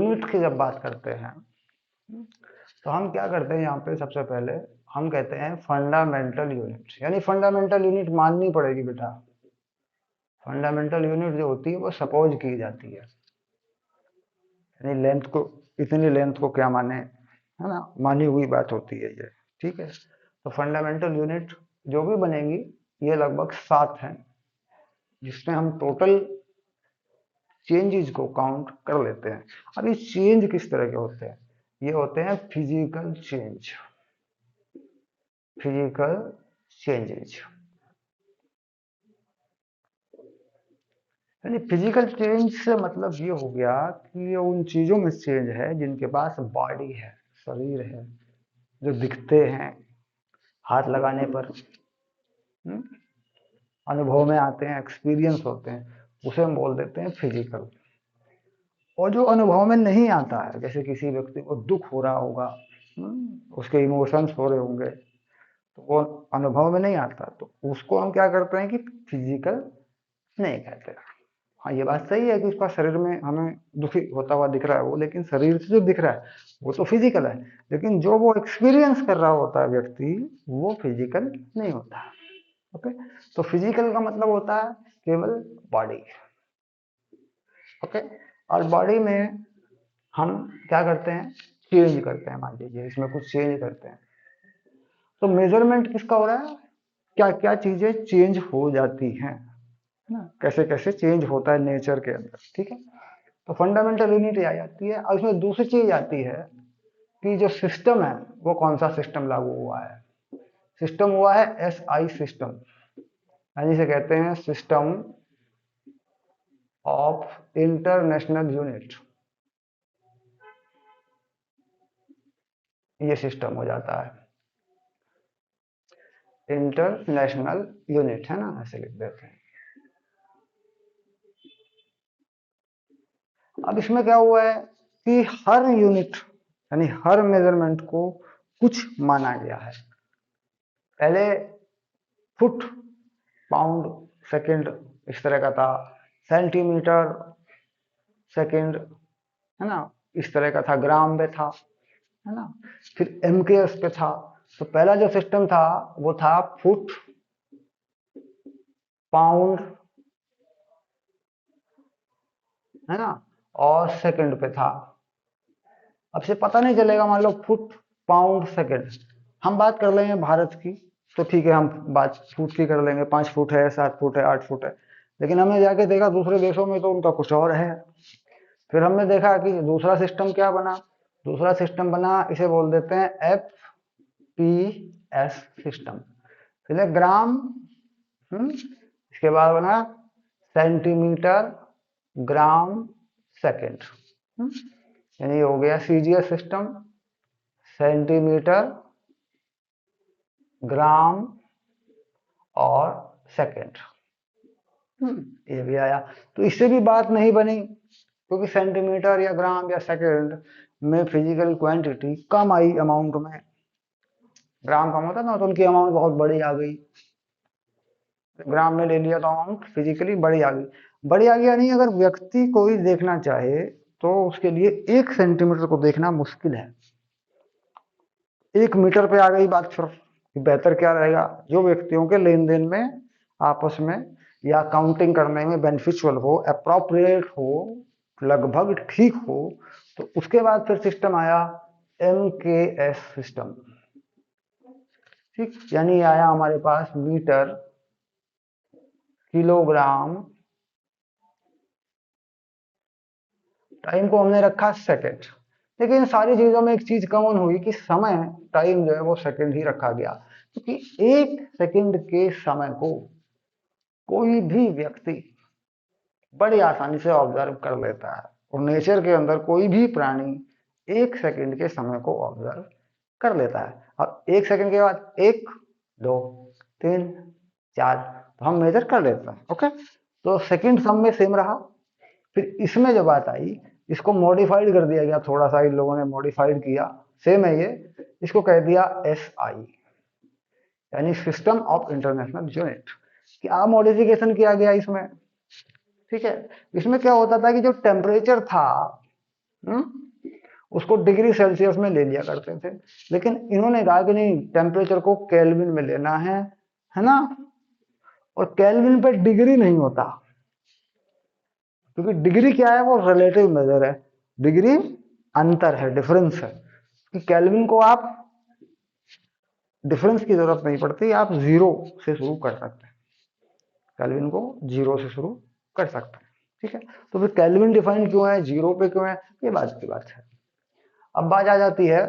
Unit की जब बात करते हैं तो हम क्या करते हैं, यहाँ पे सबसे पहले हम कहते हैं फंडामेंटल यूनिट, यानी फंडामेंटल यूनिट माननी पड़ेगी बेटा। फंडामेंटल यूनिट जो होती है वो सपोज की जाती यानी लेंथ को, इतनी लेंथ को क्या माने, है ना, मानी हुई बात होती है ये। ठीक है, तो फंडामेंटल यूनिट जो भी बनेगी ये लगभग 7 हैं, जिसमें हम टोटल चेंजेस को काउंट कर लेते हैं। अब ये चेंज किस तरह के होते हैं? ये होते हैं फिजिकल चेंज, फिजिकल चेंजेज। यानी फिजिकल चेंज से मतलब ये हो गया कि ये उन चीजों में चेंज है जिनके पास बॉडी है, शरीर है, जो दिखते हैं हाथ लगाने पर, हम्म, अनुभव में आते हैं, एक्सपीरियंस होते हैं, उसे हम बोल देते हैं फिजिकल। और जो अनुभव में नहीं आता है, जैसे किसी व्यक्ति को दुख हो रहा होगा, उसके इमोशंस हो रहे होंगे, तो वो अनुभव में नहीं आता, तो उसको हम क्या करते हैं कि फिजिकल नहीं कहते। हाँ, ये बात सही है कि उसका शरीर में हमें दुखी होता हुआ दिख रहा है वो, लेकिन शरीर से जो दिख रहा है वो तो फिजिकल है, लेकिन जो वो एक्सपीरियंस कर रहा होता है व्यक्ति, वो फिजिकल नहीं होता। ओके, तो फिजिकल का मतलब होता है केवल बॉडी। ओके, और बॉडी में हम क्या करते हैं, चेंज करते हैं, मान लीजिए इसमें कुछ चेंज करते हैं, तो मेजरमेंट किसका हो रहा है, क्या क्या चीजें चेंज हो जाती हैं, है ना, कैसे कैसे चेंज होता है नेचर के अंदर। ठीक है, तो फंडामेंटल यूनिट आ जाती है। और इसमें दूसरी चीज आती है कि जो सिस्टम है वो कौन सा सिस्टम लागू हुआ है। सिस्टम हुआ है SI सिस्टम, यानी इसे कहते हैं सिस्टम ऑफ इंटरनेशनल यूनिट। ये सिस्टम हो जाता है इंटरनेशनल यूनिट, है ना, ऐसे लिख देते हैं। अब इसमें क्या हुआ है कि हर यूनिट यानी हर मेजरमेंट को कुछ माना गया है। पहले फुट, पाउंड, सेकंड इस तरह का था, सेंटीमीटर, सेकंड, है ना, इस तरह का था, ग्राम में था, है ना, फिर MKS पे था। तो पहला जो सिस्टम था वो था फुट, पाउंड, है ना, और सेकंड पे था। अब से पता नहीं चलेगा, मान लो फुट, पाउंड, सेकंड। हम बात कर लेंगे भारत की, तो ठीक है, हम बात फुट की कर लेंगे, 5 फुट है, 7 फुट है, 8 फुट है। लेकिन हमने जाके देखा दूसरे देशों में तो उनका कुछ और है। फिर हमने देखा कि दूसरा सिस्टम क्या बना, दूसरा सिस्टम बना, इसे बोल देते हैं FPS सिस्टम। फिर ग्राम, इसके बाद बना सेंटीमीटर, ग्राम, सेकंड, यानी हो गया CGS सिस्टम, सेंटीमीटर, ग्राम और सेकंड। ये भी आया। तो इससे भी बात नहीं बनी, क्योंकि सेंटीमीटर या ग्राम या सेकंड में फिजिकल क्वांटिटी कम आई अमाउंट में, ग्राम कम होता ना, तो उनकी अमाउंट बहुत बड़ी आ गई। ग्राम में ले लिया तो अमाउंट फिजिकली बड़ी आ गई। बड़ी आ गया नहीं, अगर व्यक्ति कोई देखना चाहे तो उसके लिए 1 सेंटीमीटर को देखना मुश्किल है। 1 मीटर पे आ गई बात, फिर बेहतर क्या रहेगा, जो व्यक्तियों के लेन देन में आपस में या काउंटिंग करने में बेनिफिशियल हो, अप्रोप्रिएट हो, लगभग ठीक हो, तो उसके बाद फिर सिस्टम आया MKS सिस्टम। ठीक, यानी आया हमारे पास मीटर, किलोग्राम, टाइम को हमने रखा सेकंड। लेकिन सारी चीजों में एक चीज कॉमन हुई कि समय, टाइम जो है वो सेकंड ही रखा गया, क्योंकि 1 सेकंड के समय को कोई भी व्यक्ति बड़ी आसानी से ऑब्जर्व कर लेता है, और नेचर के अंदर कोई भी प्राणी 1 सेकंड के समय को ऑब्जर्व कर लेता है। अब 1 सेकंड के बाद 1, 2, 3, 4, तो हम मेजर कर लेते हैं। ओके, तो सेकंड सब में सेम रहा। फिर इसमें जो बात आई, इसको मॉडिफाइड कर दिया गया, थोड़ा सा इन लोगों ने मॉडिफाइड किया, सेम है ये, इसको कह दिया SI, यानी सिस्टम ऑफ इंटरनेशनल यूनिट। क्या मॉडिफिकेशन किया गया इसमें? ठीक है, इसमें क्या होता था कि जो टेम्परेचर था उसको डिग्री सेल्सियस में ले लिया करते थे, लेकिन इन्होंने कहा कि नहीं, टेम्परेचर को केल्विन में लेना है ना। और केल्विन पे डिग्री नहीं होता, क्योंकि डिग्री क्या है, वो रिलेटिव मेजर है। डिग्री अंतर है, डिफरेंस है। कि केल्विन को आप डिफरेंस की जरूरत नहीं पड़ती, आप जीरो से शुरू कर सकते हैं, केल्विन को जीरो से शुरू कर सकते हैं। ठीक है, तो फिर केल्विन डिफाइन क्यों है, जीरो पे क्यों है, ये बात की बात है। अब बात आ जाती है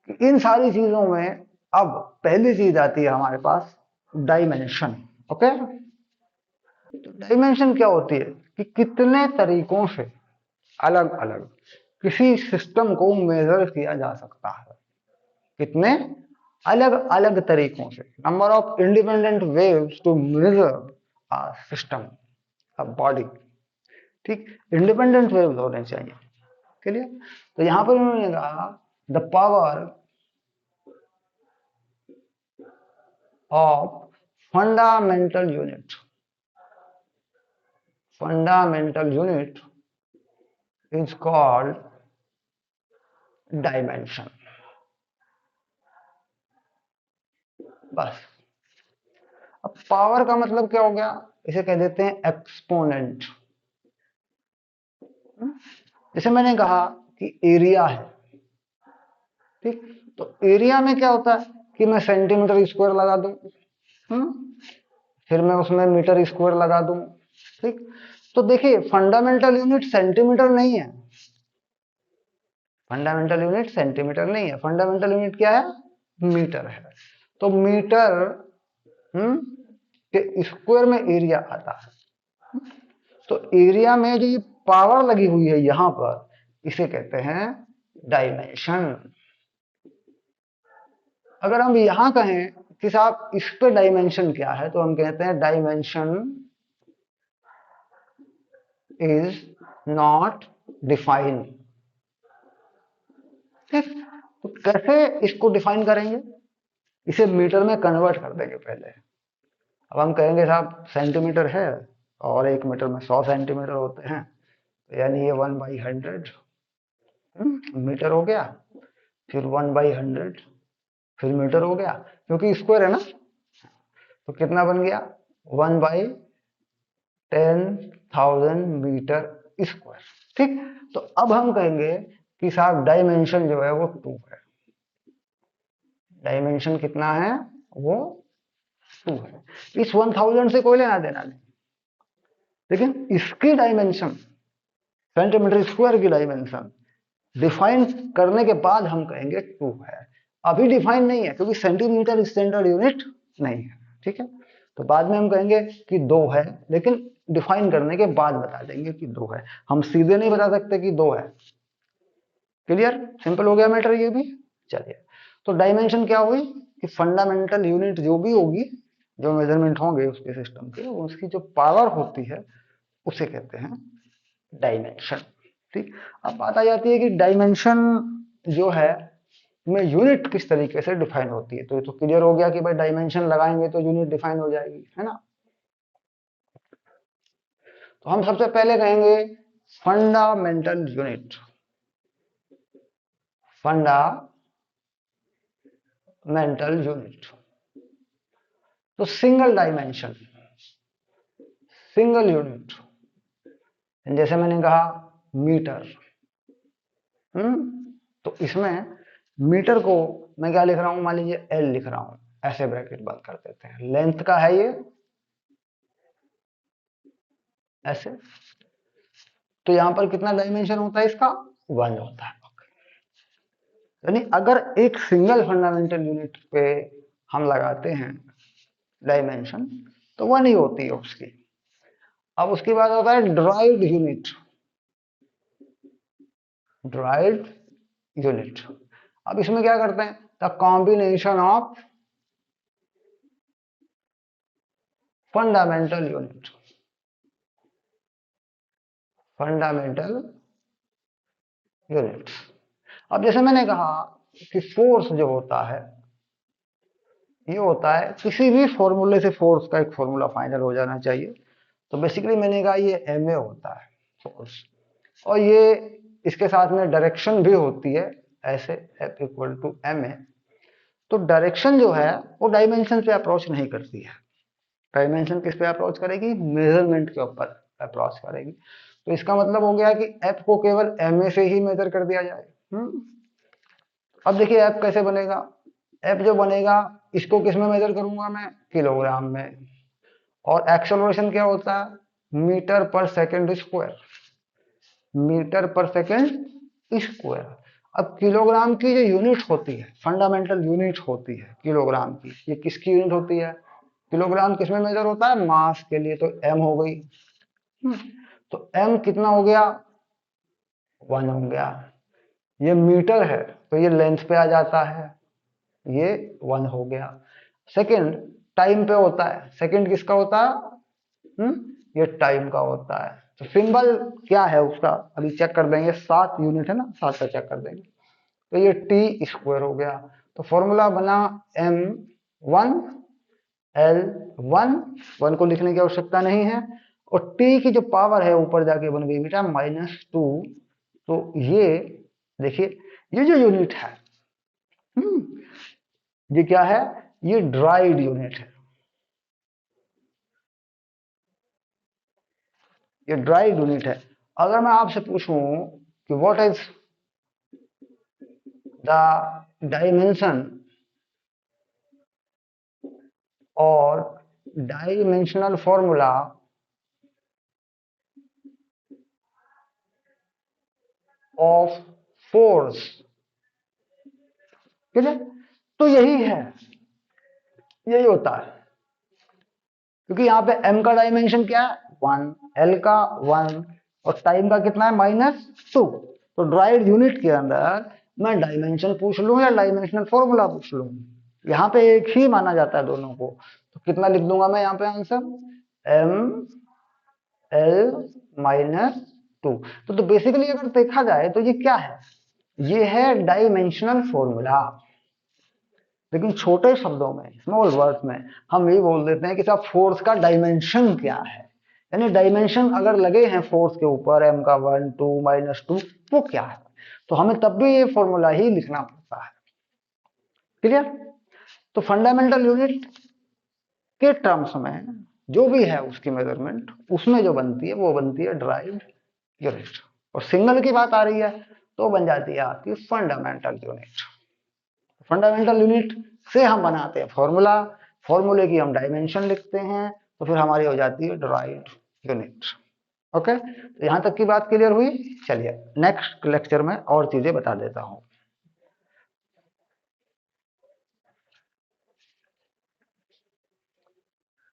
कि इन सारी चीजों में अब पहली चीज आती है हमारे पास, डायमेंशन। ओके, तो डायमेंशन क्या होती है कि कितने तरीकों से अलग अलग किसी सिस्टम को मेजर किया जा सकता है, कितने अलग अलग तरीकों से, number of independent waves to measure a system, a body. ठीक, इंडिपेंडेंट वेव्स होने चाहिए, क्लियर। तो यहां पर उन्होंने कहा the power of fundamental unit, fundamental unit is called dimension. बस, अब पावर का मतलब क्या हो गया, इसे कह देते हैं एक्सपोनेंट। जैसे मैंने कहा कि एरिया है, ठीक, तो एरिया में क्या होता है कि मैं सेंटीमीटर स्क्वायर लगा दूं, फिर मैं उसमें मीटर स्क्वायर लगा दूं। ठीक, तो देखिए फंडामेंटल यूनिट सेंटीमीटर नहीं है, फंडामेंटल यूनिट सेंटीमीटर नहीं है, फंडामेंटल यूनिट क्या है, मीटर है। तो मीटर के स्क्वायर में एरिया आता है। तो एरिया में जो ये पावर लगी हुई है यहां पर, इसे कहते हैं डायमेंशन। अगर हम यहां कहें कि साहब इस पे डायमेंशन क्या है, तो हम कहते हैं डायमेंशन इज नॉट डिफाइंड। ठीक, तो कैसे इसको डिफाइन करेंगे, इसे मीटर में कन्वर्ट कर देंगे पहले। अब हम कहेंगे साहब सेंटीमीटर है और एक मीटर में 100 सेंटीमीटर होते हैं, तो यानी ये 1/100 मीटर हो गया, फिर 1/100 फिर मीटर हो गया, क्योंकि स्क्वायर है ना, तो कितना बन गया, 1/10,000 मीटर स्क्वायर। ठीक, तो अब हम कहेंगे कि साहब डायमेंशन जो है वो 2 है, डायमेंशन कितना है, वो 2 है। इस 1000 से कोई लेना देना नहीं, लेकिन इसकी डायमेंशन, सेंटीमीटर स्क्वायर की डायमेंशन डिफाइन करने के बाद हम कहेंगे 2 है। अभी डिफाइन नहीं है, क्योंकि सेंटीमीटर स्टैंडर्ड यूनिट नहीं है। ठीक है, तो बाद में हम कहेंगे कि 2 है, लेकिन डिफाइन करने के बाद बता देंगे कि 2 है, हम सीधे नहीं बता सकते कि 2 है। क्लियर, सिंपल हो गया मैटर ये भी। चलिए, तो डायमेंशन क्या हुई कि फंडामेंटल यूनिट जो भी होगी, जो मेजरमेंट होंगे उसके सिस्टम के, उसकी जो पावर होती है उसे कहते हैं डायमेंशन। ठीक, अब बात आ जाती है कि डायमेंशन जो है में यूनिट किस तरीके से डिफाइन होती है। तो ये तो क्लियर हो गया कि भाई डायमेंशन लगाएंगे तो यूनिट डिफाइन हो जाएगी, है ना। तो हम सबसे पहले कहेंगे फंडामेंटल यूनिट, फंडामेंटल यूनिट। तो सिंगल डायमेंशन, सिंगल यूनिट, जैसे मैंने कहा मीटर। तो इसमें मीटर को मैं क्या लिख रहा हूं, मान लीजिए एल लिख रहा हूं, ऐसे ब्रैकेट बंद कर देते हैं, लेंथ का है ये ऐसे, तो यहां पर कितना डायमेंशन होता है इसका, 1 होता है। यानी अगर एक सिंगल फंडामेंटल यूनिट पे हम लगाते हैं डायमेंशन, तो 1 ही होती है उसकी। अब उसके बाद होता है ड्राइव्ड यूनिट, ड्राइव्ड यूनिट। अब इसमें क्या करते हैं, the combination of fundamental unit, fundamental units. अब जैसे मैंने कहा कि फोर्स जो होता है, ये होता है किसी भी फॉर्मूले से फोर्स का एक फॉर्मूला फाइनल हो जाना चाहिए। तो बेसिकली मैंने कहा ये एम ए होता है फोर्स, और ये इसके साथ में डायरेक्शन भी होती है ऐसे, F equal to M A. तो डायरेक्शन जो है वो डायमेंशन पे अप्रोच नहीं करती है। डायमेंशन किस पे अप्रोच करेगी? मेजरमेंट के ऊपर अप्रोच करेगी। तो इसका मतलब हो गया कि एफ को केवल एम ए से ही मेजर कर दिया जाए। अब देखिए एफ कैसे बनेगा। एफ जो बनेगा इसको किस में मेजर करूंगा मैं? किलोग्राम में। और एक्सेलरेशन क्या होता है? मीटर पर सेकंड स्क्वायर। मीटर पर सेकंड स्क्वायर। अब किलोग्राम की जो यूनिट होती है, फंडामेंटल यूनिट होती है किलोग्राम की, ये किसकी यूनिट होती है? किलोग्राम किसमें मेजर होता है? मास के लिए। तो एम हो गई। तो एम कितना हो गया? 1 हो गया। ये मीटर है तो ये लेंथ पे आ जाता है, ये 1 हो गया। सेकंड टाइम पे होता है। सेकंड किसका होता है? ये टाइम का होता है। तो सिंबल क्या है उसका अभी चेक कर देंगे। 7 यूनिट है ना, 7 का चेक कर देंगे। तो ये टी स्क्वायर हो गया। तो फॉर्मूला बना m1 l1 को लिखने की आवश्यकता नहीं है। और टी की जो पावर है ऊपर जाके बन गई बेटा -2। तो ये देखिए ये जो यूनिट है, ये क्या है? ये ड्राइड यूनिट है। ये ड्राइड यूनिट है। अगर मैं आपसे पूछूं कि व्हाट इज द डायमेंशन और डायमेंशनल फॉर्मूला ऑफ फोर्स, ठीक है, तो यही है, यही होता है। क्योंकि यहाँ पे m का डायमेंशन क्या है? 1, l का 1 और टाइम का कितना है? -2। तो ड्राइड यूनिट के अंदर मैं डायमेंशन पूछ लूं या डायमेंशनल फॉर्मूला पूछ लूं, यहाँ पे एक ही माना जाता है दोनों को। तो कितना लिख दूंगा मैं यहाँ पे आंसर? m l -2। तो बेसिकली अगर देखा जाए तो ये क्या है? ये है डायमेंशनल फॉर्मूला। लेकिन छोटे शब्दों में, स्मॉल वर्ड्स में हम यही बोल देते हैं कि साहब फोर्स का डायमेंशन क्या है। यानी डायमेंशन अगर लगे हैं फोर्स के ऊपर, m का 1, 2, -2, वो क्या है? तो हमें तब भी ये फॉर्मूला ही लिखना पड़ता है। क्लियर? तो फंडामेंटल यूनिट के टर्म्स में जो भी है उसकी मेजरमेंट, उसमें जो बनती है वो बनती है ड्राइव्ड यूनिट। और सिंगल की बात आ रही है तो बन जाती है आपकी फंडामेंटल यूनिट। फंडामेंटल यूनिट से हम बनाते हैं फॉर्मूला, फॉर्मूले की हम डायमेंशन लिखते हैं, तो फिर हमारी हो जाती है ड्राइव्ड यूनिट। ओके, तो यहां तक की बात क्लियर हुई। चलिए नेक्स्ट लेक्चर में और चीजें बता देता हूं।